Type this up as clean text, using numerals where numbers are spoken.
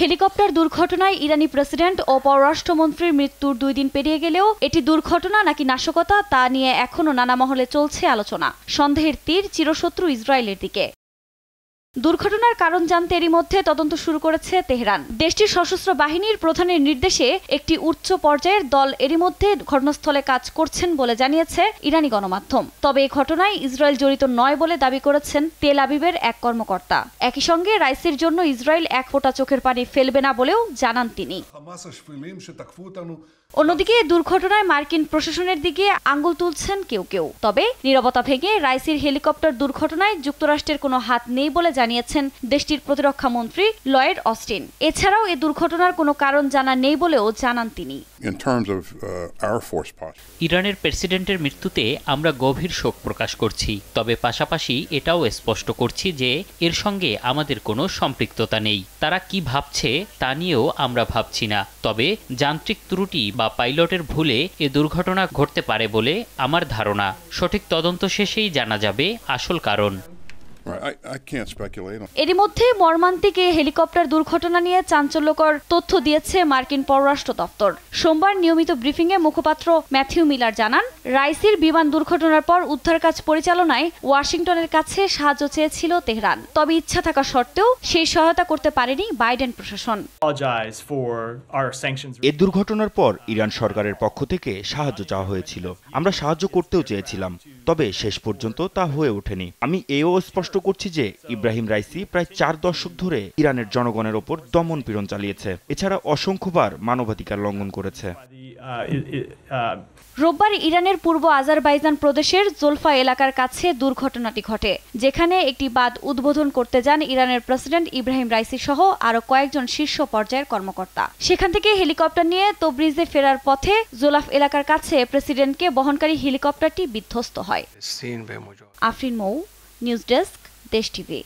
Helicopter দুর্ঘটনায় ইরানি president ও পররাষ্ট্রমন্ত্রীর মৃত্যুর 2 দিন পেরিয়ে গেলেও এটি দুর্ঘটনা নাকি নাশকতা তা নিয়ে এখনো নানা মহলে চলছে আলোচনা। সন্দেহের তীর চিরশত্রু ইসরায়েলের দিকে। দুর্ঘটনার কারণ জানতে এরই মধ্যে তদন্ত শুরু করেছে তেহরান। দেশটির সশস্ত্র বাহিনীর প্রধানের নির্দেশে একটি উচ্চ পর্যায়ের দল এরই মধ্যে ঘটনাস্থলে কাজ করছেন বলে জানিয়েছে ইরানি গণমাধ্যম। তবে এই ঘটনায় ইসরায়েল জড়িত নয় বলে দাবি করেছেন তেল আবিবের এক কর্মকর্তা। একই সঙ্গে রাইসির জন্য ইসরায়েল এক ফোঁটা চোখের পানি ফেলবে না বলেও জানান তিনি। অন্যদিকে দুর্ঘটনায় মার্কিন প্রশাসনের দিকে আঙ্গুল তুলছেন কেউ কেউ। তবে নীরবতা ভেঙে রাইসির হেলিকপ্টার দুর্ঘটনায় যুক্তরাষ্ট্রের কোনো হাত নেই বলে জানিয়েছেন দেশটির প্রতিরক্ষা মন্ত্রী লয়েড অস্টিন। এছাড়াও এই দুর্ঘটনার কোনো কারণ জানা নেই বলেও জানান তিনি। ইরানের প্রেসিডেন্টের মৃত্যুতে আমরা গভীর শোক প্রকাশ করছি, তবে পাশাপাশি এটাও স্পষ্ট করছি যে এর সঙ্গে আমাদের কোনো সম্পৃক্ততা নেই। তারা কি ভাবছে তা নিয়েও আমরা ভাবছি না। তবে যান্ত্রিক ত্রুটি বা পাইলটের ভুলে এ দুর্ঘটনা ঘটতে পারে বলে আমার ধারণা। সঠিক তদন্ত শেষেই জানা যাবে আসল কারণ। এরই মধ্যে মর্মান্তিক হেলিকপ্টার দুর্ঘটনা নিয়ে চাঞ্চল্যকর তথ্য দিয়েছে মার্কিন পররাষ্ট্র দপ্তর। সোমবার নিয়মিত ব্রিফিংয়ে মুখপাত্র ম্যাথিউ মিলার জানান, রাইসির বিমান দুর্ঘটনার পর উদ্ধার কাজ পরিচালনায় ওয়াশিংটনের কাছে সাহায্য চেয়েছিল তেহরান। তবে ইচ্ছা থাকা সত্ত্বেও সেই সহায়তা করতে পারেনি বাইডেন প্রশাসন। এ দুর্ঘটনার পর ইরান সরকারের পক্ষ থেকে সাহায্য চাওয়া হয়েছিল। আমরা সাহায্য করতেও চেয়েছিলাম, তবে শেষ পর্যন্ত তা হয়ে ওঠেনি। আমি এও স্পষ্ট করছি যে ইব্রাহিম রাইসি প্রায় 4 দশক ধরে ইরানের জনগণের ওপর দমন পীড়ন চালিয়েছে। এছাড়া অসংখ্যবার মানবাধিকার লঙ্ঘন করেছে। রোববার ইরানের পূর্ব আজারবাইজান প্রদেশের জোলফা এলাকার কাছে দুর্ঘটনাটি ঘটে, যেখানে একটি বাঁধ উদ্বোধন করতে যান ইরানের প্রেসিডেন্ট ইব্রাহিম রাইসি সহ আরো কয়েকজন শীর্ষ পর্যায়ের কর্মকর্তা। সেখান থেকে হেলিকপ্টার নিয়ে তবরিজে ফেরার পথে জোলাফ এলাকার কাছে প্রেসিডেন্টকে বহনকারী হেলিকপ্টারটি বিধ্বস্ত হয়। আফরিন মৌ, নিউজ ডেস্ক, দেশ টিভি।